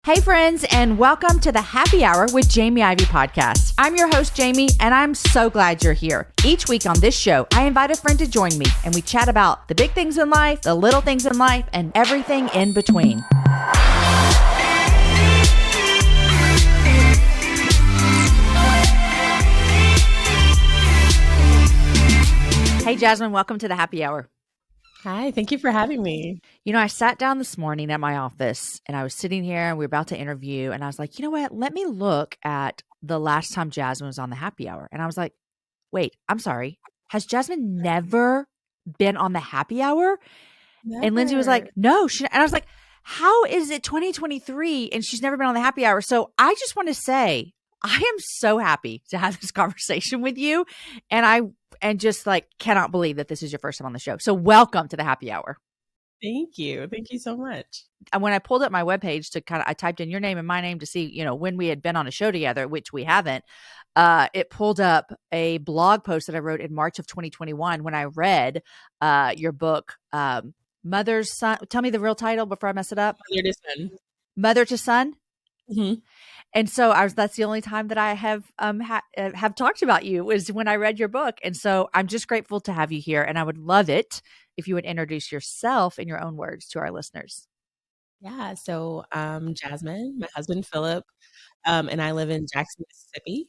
Hey friends, and welcome to the Happy Hour with Jamie Ivey podcast. I'm your host, Jamie, and I'm so glad you're here. Each week on this show, I invite a friend to join me, and we chat about the big things in life, the little things in life, and everything in between. Hey Jasmine, welcome to the Happy Hour. Hi, thank you for having me. You know, I sat down this morning at my office and I was sitting here and we were about to interview and I was like, you know what? Let me look at the last time Jasmine was on the Happy Hour. And I was like, wait, I'm sorry. Has Jasmine never been on the Happy Hour? Never. And Lindsay was like, no. And I was like, how is it 2023 and she's never been on the Happy Hour? So I just want to say, I am so happy to have this conversation with you. And just like cannot believe that this is your first time on the show. So welcome to the Happy Hour. Thank you. Thank you so much. And when I pulled up my webpage I typed in your name and my name to see, when we had been on a show together, which we haven't, it pulled up a blog post that I wrote in March of 2021 when I read your book, Mother's Son. Tell me the real title before I mess it up. Mother to Son. Mother to Son. Mm-hmm. And so that's the only time that I have talked about you was when I read your book. And so I'm just grateful to have you here. And I would love it if you would introduce yourself in your own words to our listeners. Yeah. So Jasmine, my husband, Phillip, and I live in Jackson, Mississippi.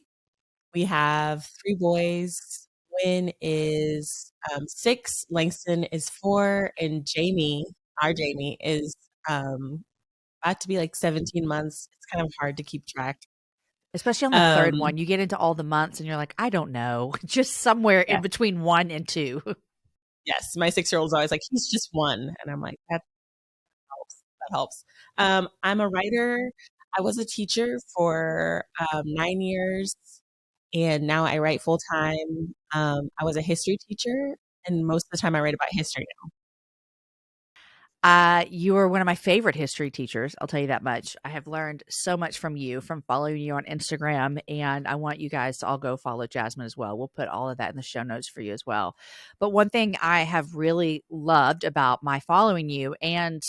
We have 3 boys. Wynn is 6, Langston is 4, and Jamie, our Jamie, is about to be like 17 months. It's kind of hard to keep track. Especially on the third one. You get into all the months and you're like, I don't know. Just somewhere in between 1 and 2. Yes. My 6-year-old's always like, he's just 1. And I'm like, that helps. I'm a writer. I was a teacher for 9 years. And now I write full time. I was a history teacher. And most of the time I write about history now. You are one of my favorite history teachers. I'll tell you that much. I have learned so much from you, from following you on Instagram, and I want you guys to all go follow Jasmine as well. We'll put all of that in the show notes for you as well. But one thing I have really loved about my following you and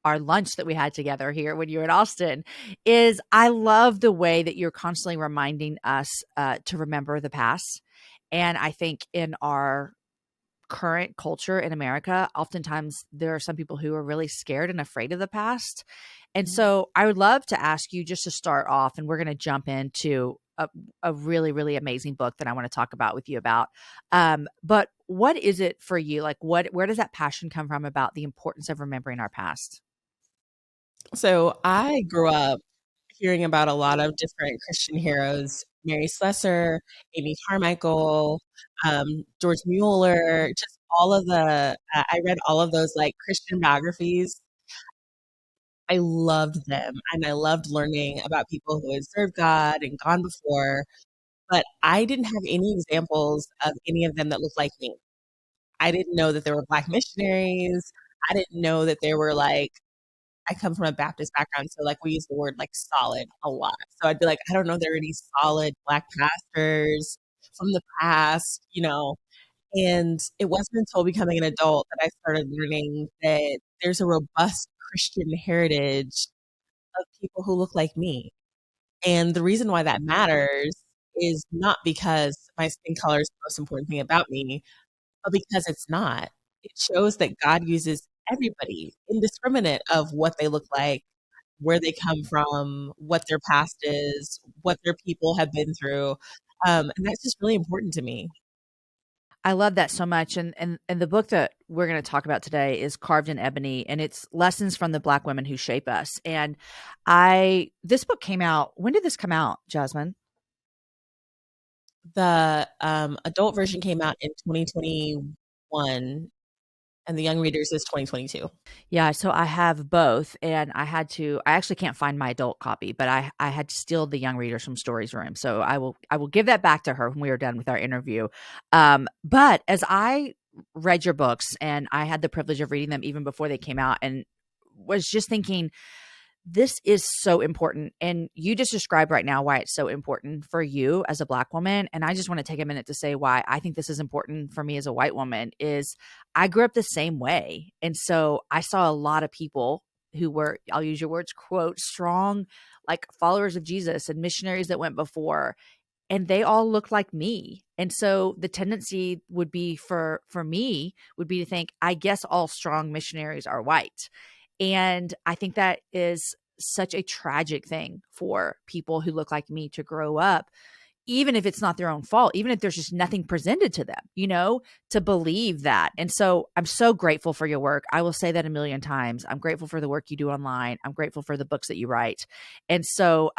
our lunch that we had together here when you were in Austin is I love the way that you're constantly reminding us to remember the past. And I think in our current culture in America, oftentimes there are some people who are really scared and afraid of the past. And so I would love to ask you just to start off, and we're going to jump into a really, really amazing book that I want to talk about with you about. But what is it for you? Like where does that passion come from about the importance of remembering our past? So I grew up hearing about a lot of different Christian heroes, Mary Slessor, Amy Carmichael, George Mueller, just all of I read all of those like Christian biographies. I loved them and I loved learning about people who had served God and gone before, but I didn't have any examples of any of them that looked like me. I didn't know that there were Black missionaries. I didn't know that there were I come from a Baptist background, so we use the word solid a lot. So I'd be like, I don't know there are any solid Black pastors from the past, and it wasn't until becoming an adult that I started learning that there's a robust Christian heritage of people who look like me. And the reason why that matters is not because my skin color is the most important thing about me, but because it's not. It shows that God uses everybody, indiscriminate of what they look like, where they come from, what their past is, what their people have been through. And that's just really important to me. I love that so much. And the book that we're going to talk about today is Carved in Ebony, and it's lessons from the Black women who shape us. And this book came out. When did this come out, Jasmine? The adult version came out in 2021. And the young readers is 2022. Yeah, so I have both, and I actually can't find my adult copy, but I had to steal the young readers from Stories Room. So I will give that back to her when we are done with our interview. But as I read your books, and I had the privilege of reading them even before they came out, and was just thinking, this is so important. And you just described right now why it's so important for you as a Black woman. And I just want to take a minute to say why I think this is important for me as a white woman is I grew up the same way. And so I saw a lot of people who were, I'll use your words, quote, strong, like followers of Jesus and missionaries that went before, and they all look like me. And so the tendency would be for me would be to think, I guess all strong missionaries are white. And I think that is such a tragic thing for people who look like me to grow up, even if it's not their own fault, even if there's just nothing presented to them, to believe that. And so I'm so grateful for your work. I will say that a million times. I'm grateful for the work you do online. I'm grateful for the books that you write. And so,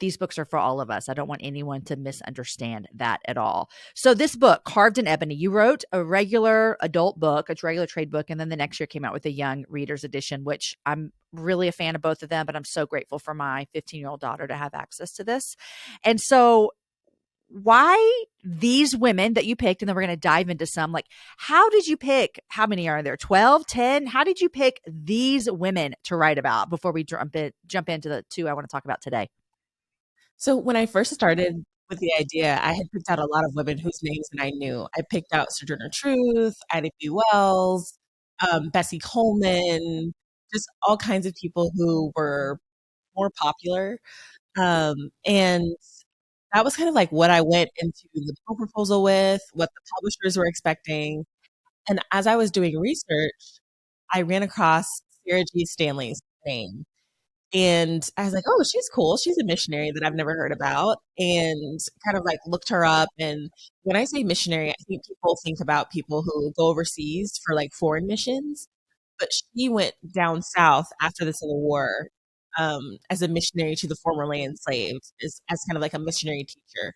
these books are for all of us. I don't want anyone to misunderstand that at all. So this book, Carved in Ebony, you wrote a regular adult book, a regular trade book, and then the next year came out with a young reader's edition, which I'm really a fan of both of them, but I'm so grateful for my 15-year-old daughter to have access to this. And so why these women that you picked, and then we're going to dive into some, like, how did you pick, how many are there, 12, 10? How did you pick these women to write about before we jump into the two I want to talk about today? So when I first started with the idea, I had picked out a lot of women whose names that I knew. I picked out Sojourner Truth, Ida B. Wells, Bessie Coleman, just all kinds of people who were more popular. And that was kind of like what I went into the book proposal with, what the publishers were expecting. And as I was doing research, I ran across Sarah G. Stanley's name. And I was like, oh, she's cool. She's a missionary that I've never heard about, and kind of like looked her up. And when I say missionary, I think people think about people who go overseas for like foreign missions. But she went down south after the Civil War as a missionary to the formerly enslaved, as kind of like a missionary teacher.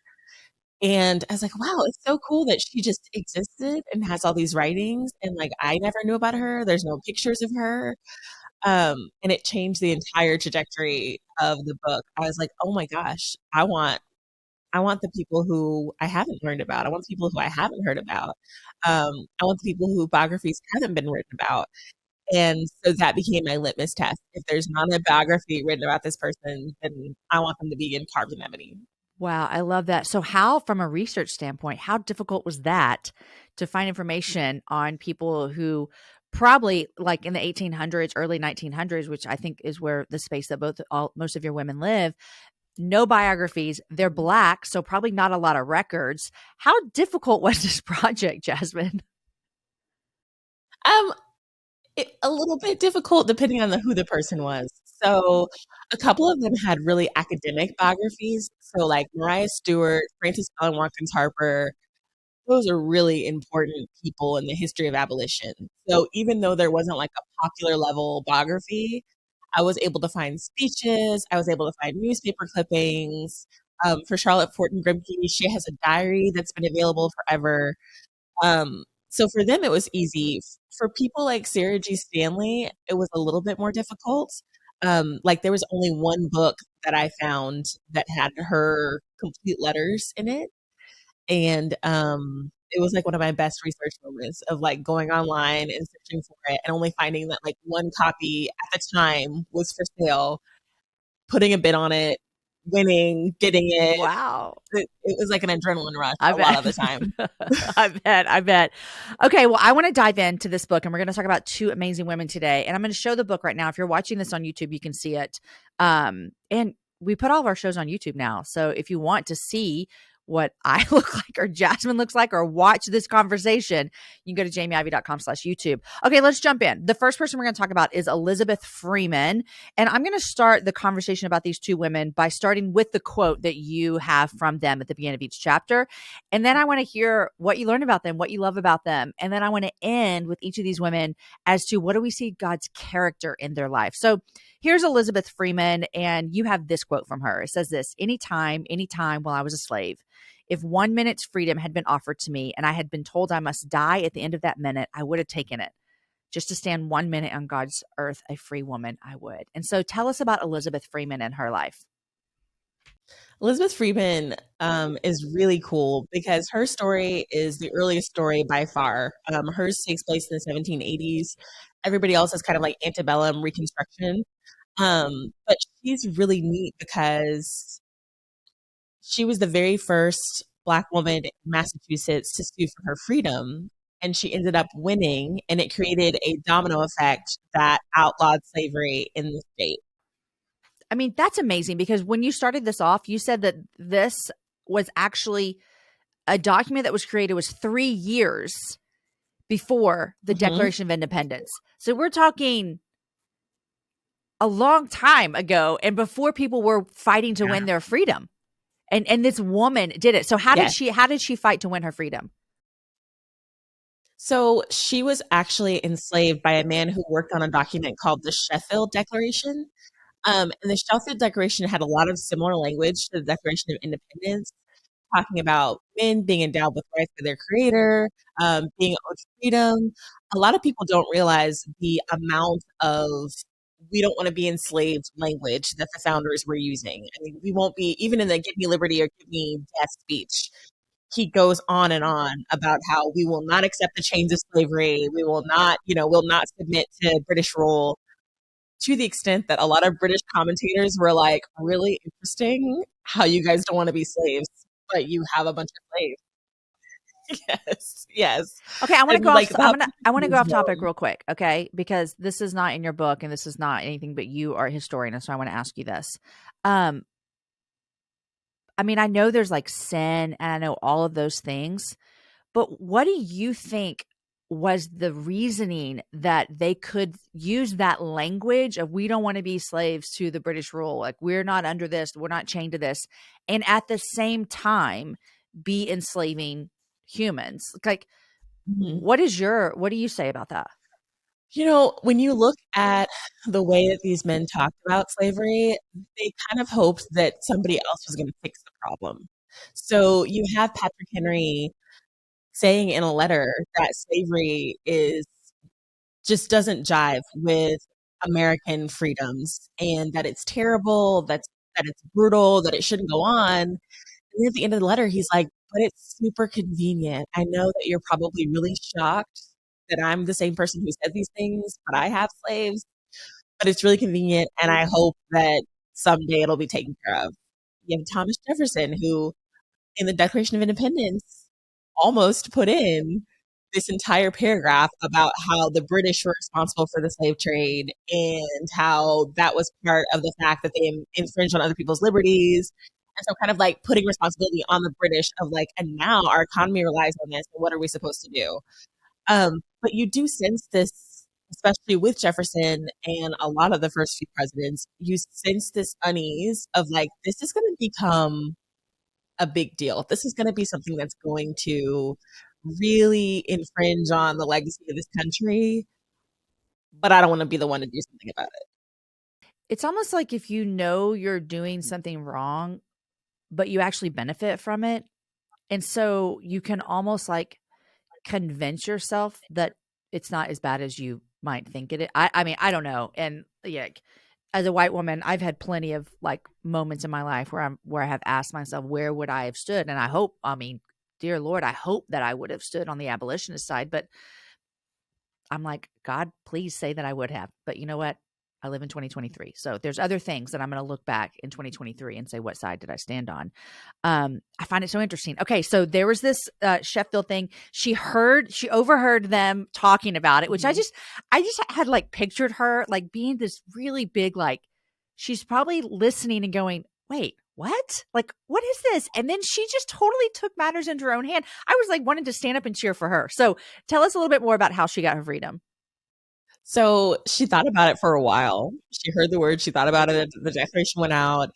And I was like, wow, it's so cool that she just existed and has all these writings. And like, I never knew about her. There's no pictures of her. And it changed the entire trajectory of the book. I was like, oh my gosh, I want the people who I haven't learned about. I want the people who I haven't heard about. I want the people who biographies haven't been written about. And so that became my litmus test. If there's not a biography written about this person, then I want them to be in Carved in Ebony. Wow, I love that. So how, from a research standpoint, how difficult was that to find information on people who probably, like in the 1800s, early 1900s, which I think is where the space that most of your women live, no biographies, they're Black, so probably not a lot of records. How difficult was this project, Jasmine? Um, a little bit difficult depending on who the person was. So a couple of them had really academic biographies. So like Mariah Stewart, Frances Ellen Watkins Harper, those are really important people in the history of abolition. So even though there wasn't like a popular level biography, I was able to find speeches. I was able to find newspaper clippings. For Charlotte Fortin Grimke, she has a diary that's been available forever. So for them, it was easy. For people like Sarah G. Stanley, it was a little bit more difficult. Like there was only one book that I found that had her complete letters in it. And it was like one of my best research moments of like going online and searching for it and only finding that like one copy at the time was for sale, putting a bid on it, winning, getting it. Wow. It was like an adrenaline rush I a lot bet. of the time. I bet. Okay, well, I want to dive into this book, and we're going to talk about two amazing women today. And I'm going to show the book right now. If you're watching this on YouTube, you can see it. And we put all of our shows on YouTube now. So if you want to see what I look like or Jasmine looks like or watch this conversation, you can go to jamieivey.com/YouTube. Okay, let's jump in. The first person we're going to talk about is Elizabeth Freeman. And I'm going to start the conversation about these two women by starting with the quote that you have from them at the beginning of each chapter. And then I want to hear what you learned about them, what you love about them. And then I want to end with each of these women as to what do we see God's character in their life. So here's Elizabeth Freeman, and you have this quote from her. It says this: anytime while I was a slave, if 1 minute's freedom had been offered to me and I had been told I must die at the end of that minute, I would have taken it. Just to stand 1 minute on God's earth, a free woman, I would. And so tell us about Elizabeth Freeman and her life. Elizabeth Freeman is really cool because her story is the earliest story by far. Hers takes place in the 1780s. Everybody else is kind of like antebellum Reconstruction. But she's really neat because she was the very first Black woman in Massachusetts to sue for her freedom. and she ended up winning, and it created a domino effect that outlawed slavery in the state. I mean, that's amazing because when you started this off, you said that this was actually a document that was created was 3 years before the Hmm. Declaration of Independence. So we're talking a long time ago and before people were fighting to Yeah. win their freedom. And this woman did it. So Yes. how did she fight to win her freedom? So she was actually enslaved by a man who worked on a document called the Sheffield Declaration. And the Sheffield Declaration had a lot of similar language to the Declaration of Independence, talking about men being endowed with rights by their creator, being owed freedom. A lot of people don't realize the amount of we don't want to be enslaved language that the founders were using. I mean, we won't be, even in the Give Me Liberty or Give Me Death speech, he goes on and on about how we will not accept the chains of slavery. We will not, will not submit to British rule, to the extent that a lot of British commentators were like, really interesting how you guys don't want to be slaves, but you have a bunch of slaves. Yes, yes. Okay, I want to And go like off how I want to go was off topic known. real quick, okay? Because this is not in your book and this is not anything but you are a historian, and so I want to ask you this. Um I mean, I know there's like sin and I know all of those things, but what do you think was the reasoning that they could use that language of we don't want to be slaves to the British rule, like we're not under this, we're not chained to this, and at the same time be enslaving humans? Like, Mhm. what do you say about that? When you look at the way that these men talked about slavery, they kind of hoped that somebody else was going to fix the problem. So you have Patrick Henry saying in a letter that slavery is just doesn't jive with American freedoms and that it's terrible, that it's brutal, that it shouldn't go on. And then at the end of the letter, he's like, but it's super convenient. I know that you're probably really shocked that I'm the same person who said these things, but I have slaves, but it's really convenient. And I hope that someday it'll be taken care of. You have Thomas Jefferson, who in the Declaration of Independence almost put in this entire paragraph about how the British were responsible for the slave trade and how that was part of the fact that they infringed on other people's liberties. And so, kind of like putting responsibility on the British of like, and now our economy relies on this. And what are we supposed to do? But you do sense this, especially with Jefferson and a lot of the first few presidents, you sense this unease of like, this is going to become a big deal. This is going to be something that's going to really infringe on the legacy of this country, but I don't want to be the one to do something about it. It's almost like if you know you're doing something wrong, but you actually benefit from it. And so you can almost like convince yourself that it's not as bad as you might think it is. I mean, I don't know. And yeah, as a white woman, I've had plenty of like moments in my life where I have asked myself, where would I have stood? And I hope, I mean, dear Lord, I hope that I would have stood on the abolitionist side. But I'm like, God, please say that I would have. But you know what? I live in 2023. So there's other things that I'm going to look back in 2023 and say, what side did I stand on? I find it so interesting. Okay. So there was this Sheffield thing. She overheard them talking about it, which Mhm. I just had like pictured her like being this really big, like she's probably listening and going, wait, what? Like, what is this? And then she just totally took matters into her own hand. I was like wanting to stand up and cheer for her. So tell us a little bit more about how she got her freedom. So she thought about it for a while. She heard the word, she thought about it. The declaration went out,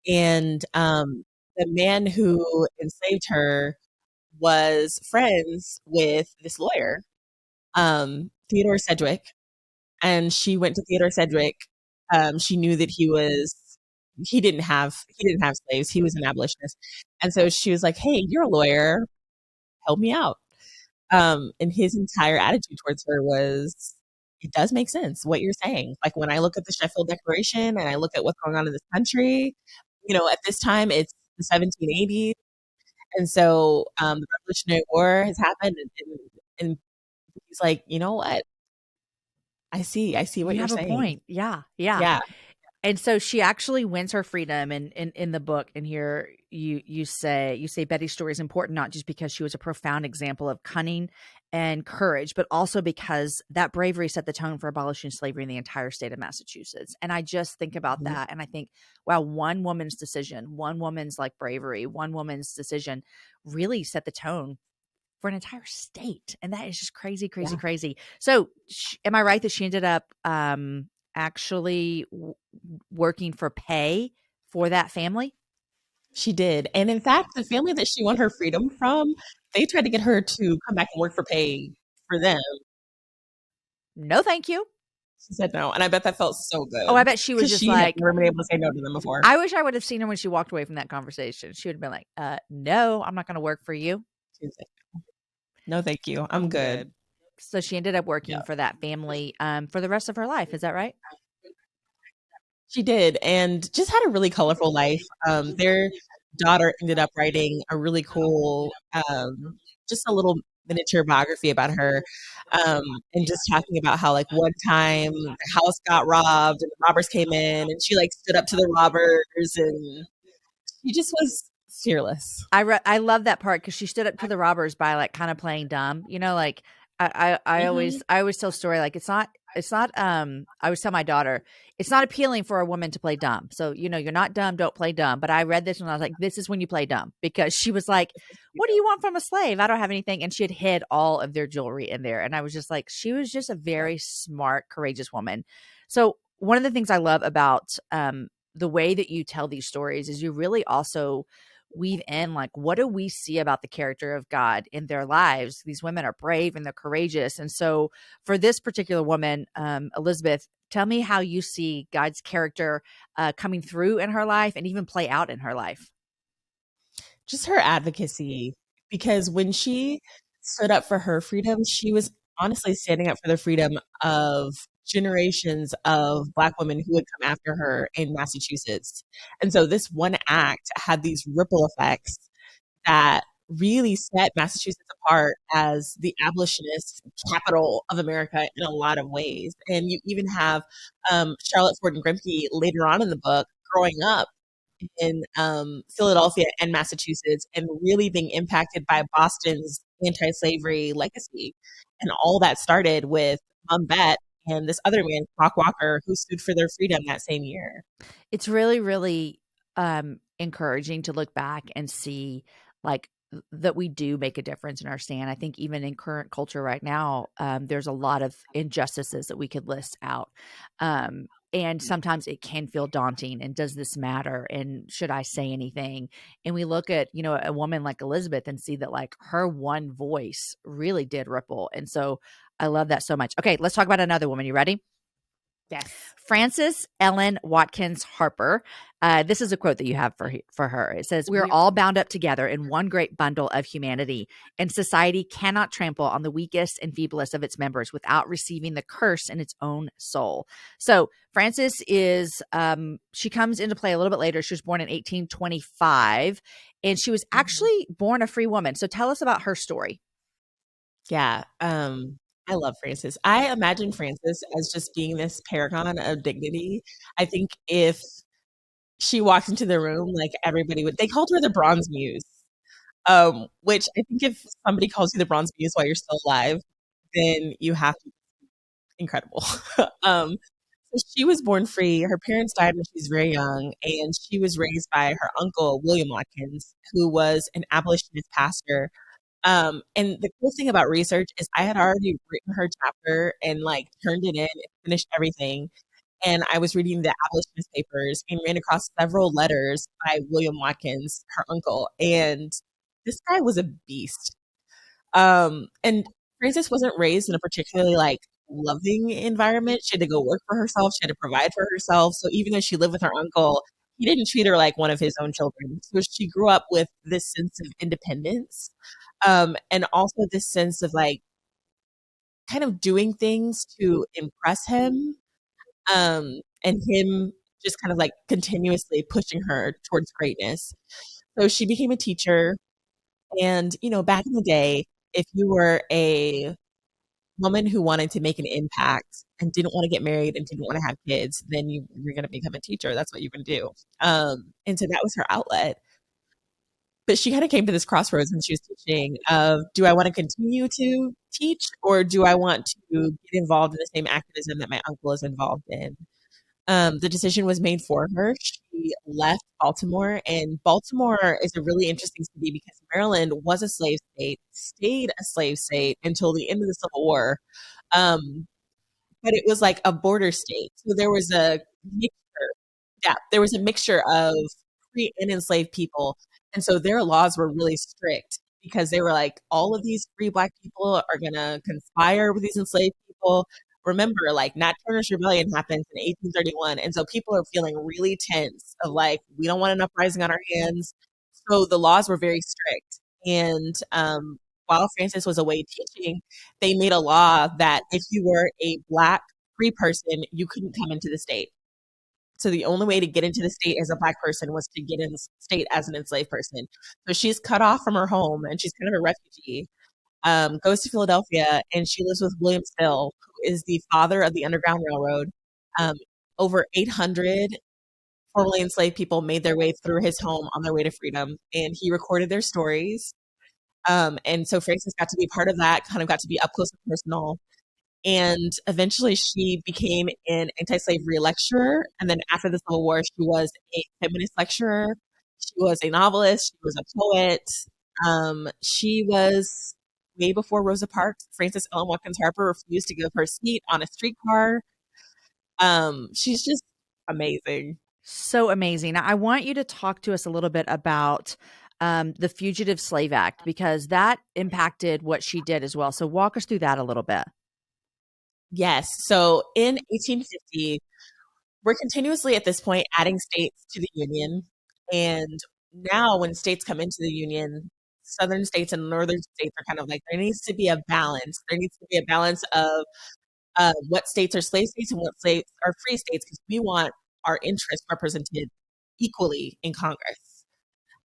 and the man who enslaved her was friends with this lawyer, Theodore Sedgwick, and she went to Theodore Sedgwick. She knew that he didn't have slaves. He was an abolitionist, and so she was like, "Hey, you're a lawyer. Help me out." And his entire attitude towards her was, "It does make sense what you're saying. Like when I look at the Sheffield Declaration and I look at what's going on in this country, at this time it's the 1780s, and so the Revolutionary War has happened, and he's like, you know what? I see what You you're have a saying. point. Yeah. Yeah. Yeah. And so she actually wins her freedom, and in the book, and here you say Betty's story is important not just because she was a profound example of cunning and courage, but also because that bravery set the tone for abolishing slavery in the entire state of Massachusetts. And I just think about Mhm. that and I think, wow, one woman's decision, one woman's like bravery, one woman's decision really set the tone for an entire state. And that is just crazy, crazy, Yeah, crazy. So, am I right that she ended up actually working for pay for that family? she did. And in fact, the family that she won her freedom from, they tried to get her to come back and work for pay for them. No, thank you. She said no. And I bet that felt so Oh, good I bet she was because just she had like, never been able to say no to them before. I wish I would have seen her when she walked away from that conversation. She would have been like, no, I'm not going to work for you. She was like, no, thank you. I'm I'm good. good. So she ended up Yeah. working for that family for the rest of her life. Is that right? She did, and just had a really colorful life. Their daughter ended up writing a really cool, just a little miniature biography about her, and just talking about how like one time the house got robbed and the robbers came in, and she like stood up to the robbers, and she just was fearless. I love that part because she stood up to the robbers by like kind of playing dumb, like Hmm. I always tell a story like it's not I always tell my daughter it's not appealing for a woman to play dumb. So you're not dumb, don't play dumb. But I read this and I was like, this is when you play dumb because she was like, what do you want from a slave? I don't have anything, and she had hid all of their jewelry in there, and I was just like, she was just a very smart, courageous woman. So one of the things I love about the way that you tell these stories is you really also weave in like what do we see about the character of God in their lives. These women are brave and they're courageous, and so for this particular woman, Elizabeth, tell me how you see God's character coming through in her life and even play out in her life. Just her advocacy, because when she stood up for her freedom, she was honestly standing up for the freedom of generations of Black women who would come after her in Massachusetts. And so this one act had these ripple effects that really set Massachusetts apart as the abolitionist capital of America in a lot of ways. And you even have Charlotte Ford and Grimke later on in the book growing up in Philadelphia and Massachusetts and really being impacted by Boston's anti slavery legacy. And all that started with Mom Bet and this other man, Clock Walker, who stood for their freedom that same year. It's really, really encouraging to look back and see like that we do make a difference in our stand. I think even in current culture right now, there's a lot of injustices that we could list out. And sometimes it can feel daunting. And does this matter? And should I say anything? And we look at, a woman like Elizabeth and see that like her one voice really did ripple. And so I love that so much. Okay, let's talk about another woman. You ready? Yes. Frances Ellen Watkins Harper. This is a quote that you have for her. It says, "We are We all bound up together in one great bundle of humanity, and society cannot trample on the weakest and feeblest of its members without receiving the curse in its own soul." So Frances is, she comes into play a little bit later. She was born in 1825, and she was Mhm. actually born a free woman. So tell us about her story. Yeah. I love Frances. I imagine Frances as just being this paragon of dignity. I think if she walked into the room, like everybody would, they called her the Bronze Muse. Which I think if somebody calls you the Bronze Muse while you're still alive, then you have to be incredible. um, so she was born free. Her parents died when she was very young, and she was raised by her uncle, William Watkins, who was an abolitionist pastor. And the cool thing about research is I had already written her chapter and like turned it in and finished everything. And I was reading the abolitionist papers and ran across several letters by William Watkins, her uncle. And this guy was a beast. And Frances wasn't raised in a particularly like loving environment. She had to go work for herself. She had to provide for herself. So even though she lived with her uncle, he didn't treat her like one of his own children. So she grew up with this sense of independence, and also this sense of like kind of doing things to impress him, and him just kind of like continuously pushing her towards greatness. So she became a teacher. And, back in the day, if you were a woman who wanted to make an impact and didn't want to get married and didn't want to have kids, then you're going to become a teacher. That's what you can do. And so that was her outlet. But she kind of came to this crossroads when she was teaching of, do I want to continue to teach, or do I want to get involved in the same activism that my uncle is involved in? The decision was made for her. She left Baltimore, and Baltimore is a really interesting city because Maryland was a slave state, stayed a slave state until the end of the Civil War. Um, but it was like a border state. So there was a mixture. Yeah, there was a mixture of free and enslaved people. And so their laws were really strict because they were like, all of these free Black people are going to conspire with these enslaved people. Remember, like, Nat Turner's Rebellion happens in 1831. And so people are feeling really tense of like, we don't want an uprising on our hands. So the laws were very strict. And while Frances was away teaching, they made a law that if you were a Black free person, you couldn't come into the state. So the only way to get into the state as a Black person was to get in the state as an enslaved person. So she's cut off from her home and she's kind of a refugee. Goes to Philadelphia, and she lives with William Still, who is the father of the Underground Railroad. Um, Over 800 formerly enslaved people made their way through his home on their way to freedom, and he recorded their stories. And so Frances got to be part of that, kind of got to be up close and personal. And eventually she became an anti-slavery lecturer. And then after the Civil War, she was a feminist lecturer. She was a novelist. She was a poet. She was way before Rosa Parks. Frances Ellen Watkins Harper refused to give her seat on a streetcar. She's just amazing. So amazing. Now, I want you to talk to us a little bit about the Fugitive Slave Act, because that impacted what she did as well. So walk us through that a little bit. Yes. So in 1850, we're continuously at this point adding states to the Union. And now when states come into the Union, Southern states and Northern states are kind of like, there needs to be a balance. There needs to be a balance of what states are slave states and what states are free states, because we want our interests represented equally in Congress.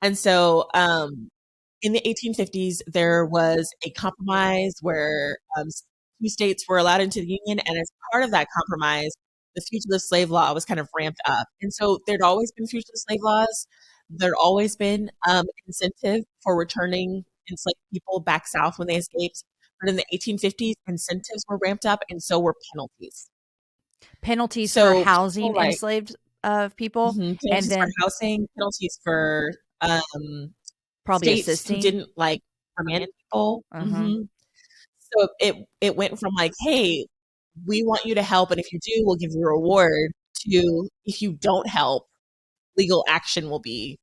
And so in the 1850s, there was a compromise where two states were allowed into the Union. And as part of that compromise, the fugitive slave law was kind of ramped up. And so there'd always been fugitive slave laws. There'd always been incentive for returning enslaved people back south when they escaped. But in the 1850s, incentives were ramped up, and so were penalties. Penalties for So housing people like enslaved people, and penalties for then housing, penalties for probably states who assisting. didn't like remand people. Uh-huh. So it went from like, hey, we want you to help, and if you do, we'll give you a reward, to if you don't help, legal action will be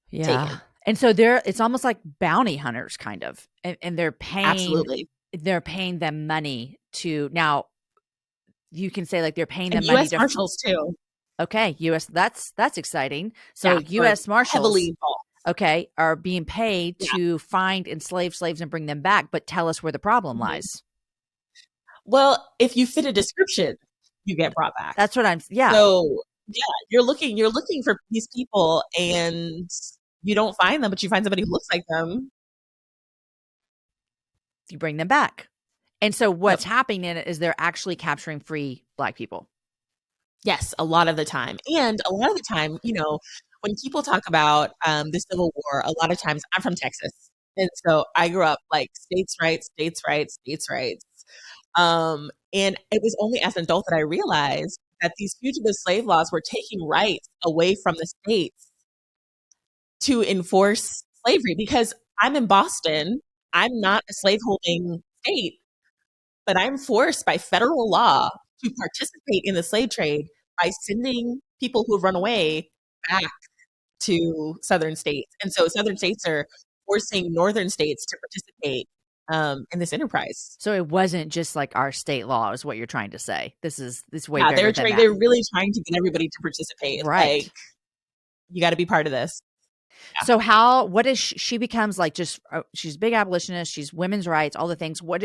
Yeah. taken. And so it's almost like bounty hunters kind of, and Absolutely. they're paying them money to, now you can say like they're paying And them money U.S. to, Marshals too. okay, US, that's exciting. So Yeah, we're US heavily Marshals, involved. okay, are being paid Yeah. to find enslaved slaves and bring them back, but tell us where the problem Mhm. lies. Well, if you fit a description, you get brought back. That's what yeah. So yeah, you're looking for these people, and you don't find them, but you find somebody who looks like them. You bring them back. And so what's Yep. happening in it is they're actually capturing free Black people. Yes, a lot of the time. And a lot of the time, when people talk about the Civil War, a lot of times I'm from Texas. And so I grew up like states' rights, states' rights, states' rights. And it was only as an adult that I realized that these fugitive slave laws were taking rights away from the states to enforce slavery. Because I'm in Boston, I'm not a slaveholding state, but I'm forced by federal law to participate in the slave trade by sending people who have run away back to southern states. And so southern states are forcing northern states to participate in this enterprise. So it wasn't just like our state law is what you're trying to say. This is way Yeah, bigger than that. they're really trying to get everybody to participate. Right. Like, you got to be part of this. Yeah. So what is she becomes like, just she's a big abolitionist, she's women's rights, all the things. How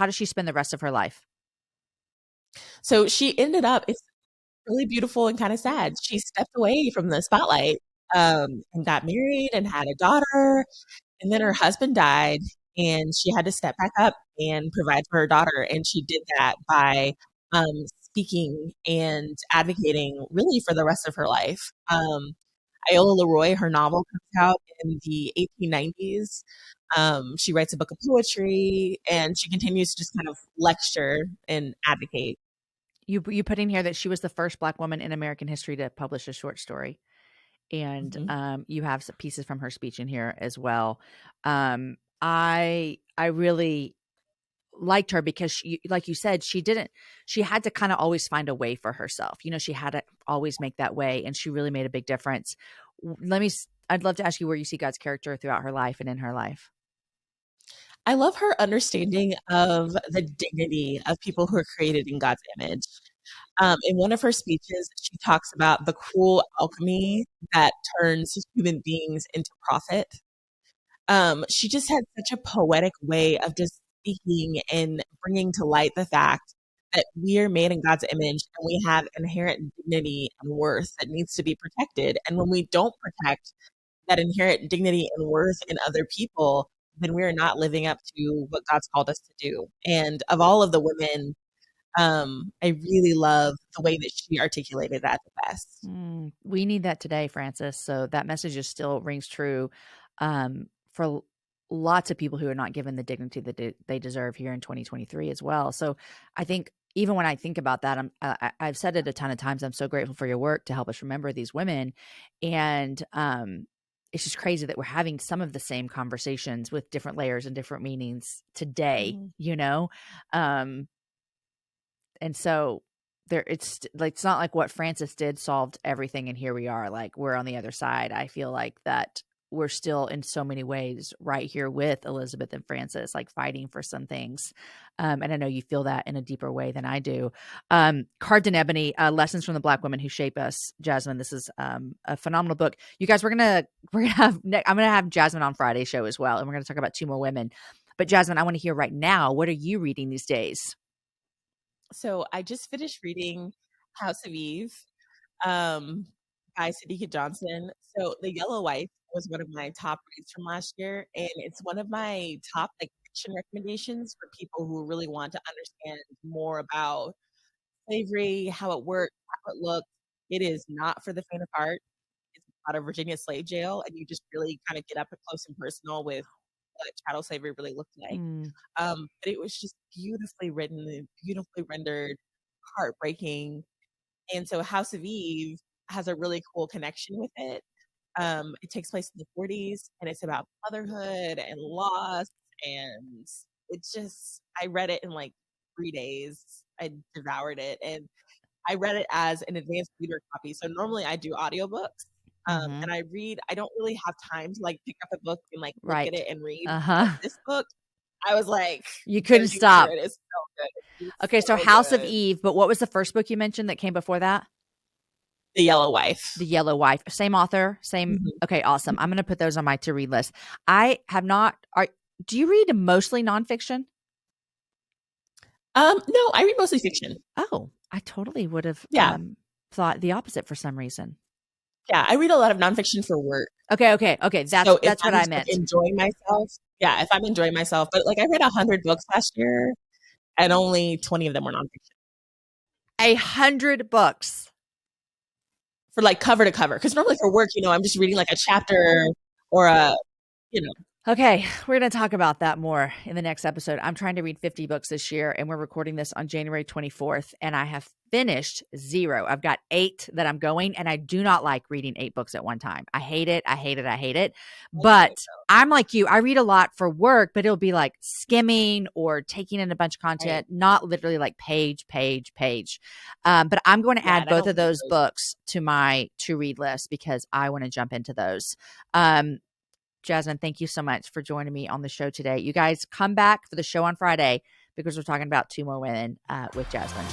does she spend the rest of her life? So she ended up, it's really beautiful and kind of sad. She stepped away from the spotlight and got married and had a daughter. And then her husband died, and she had to step back up and provide for her daughter. And she did that by speaking and advocating really for the rest of her life. Iola Leroy, her novel comes out in the 1890s. She writes a book of poetry, and she continues to just kind of lecture and advocate. You put in here that she was the first Black woman in American history to publish a short story, and Mhm. you have some pieces from her speech in here as well. I really liked her because she, like you said, she had to kind of always find a way for herself. She had to always make that way, and she really made a big difference. I'd love to ask you where you see God's character throughout her life and in her life. I love her understanding of the dignity of people who are created in God's image. In one of her speeches, she talks about the cruel alchemy that turns human beings into profit. She just had such a poetic way of just speaking and bringing to light the fact that we are made in God's image and we have inherent dignity and worth that needs to be protected. And when we don't protect that inherent dignity and worth in other people, then we are not living up to what God's called us to do. And of all of the women, I really love the way that she articulated that the best. We need that today, Francis. So that message is still rings true for lots of people who are not given the dignity that they deserve here in 2023 as well. So I think even when I think about that, I've said it a ton of times. I'm so grateful for your work to help us remember these women, and it's just crazy that we're having some of the same conversations with different layers and different meanings today. Mhm. Um, and so it's not like what Francis did solved everything and here we are, like we're on the other side. I feel like that we're still in so many ways right here with Elizabeth and Francis, like fighting for some things. And I know you feel that in a deeper way than I do. Carved in Ebony, Lessons from the Black Women Who Shape Us. Jasmine, this is a phenomenal book. You guys, I'm gonna have Jasmine on Friday's show as well, and we're gonna talk about two more women. But Jasmine, I want to hear right now, what are you reading these days? So I just finished reading House of Eve um, by Sadika Johnson. So The Yellow Wife was one of my top reads from last year, and it's one of my top like fiction recommendations for people who really want to understand more about slavery, how it worked, how it looked. It is not for the faint of heart. It's out of Virginia slave jail, and you just really kind of get up close and personal with what chattel slavery really looked like. Mm. But it was just beautifully written and beautifully rendered, heartbreaking. And so House of Eve has a really cool connection with it. It takes place in the 40s and it's about motherhood and loss. And it's just, I read it in like 3 days. I devoured it. And I read it as an advanced reader copy. So normally I do audiobooks. Mm-hmm. And I don't really have time to like pick up a book and like look at Right. it and read. But Uh-huh. this book, I was like You couldn't binging through stop. it. It's so good. It's Okay, so so House of good. Eve, but what was the first book you mentioned that came before that? The Yellow Wife. The Yellow Wife. Same author, same. Mhm. Okay, awesome. I'm going to put those on my to read list. I have not. Do you read mostly nonfiction? No, I read mostly fiction. Oh, I totally would have Yeah. thought the opposite for some reason. Yeah, I read a lot of nonfiction for work. Okay. So if That's what I'm I just, like, meant. enjoying myself yeah, if I'm enjoying myself but, like, I read 100 books last year, and only 20 of them were nonfiction. 100 books. For, like, cover to cover, because normally for work, I'm just reading, like, a chapter or a you know Okay, we're going to talk about that more in the next episode. I'm trying to read 50 books this year, and we're recording this on January 24th, and I have finished 0. I've got 8 that I'm going, and I do not like reading 8 books at one time. I hate it. I hate it. I hate it. I don't But think so. I'm like you. I read a lot for work, but it'll be like skimming or taking in a bunch of Right. content, not literally like page. But I'm going to Yeah, add and I both don't of like those those. books to my to read list because I want to jump into those. Jasmine, thank you so much for joining me on the show today. You guys come back for the show on Friday because we're talking about two more women with Jasmine.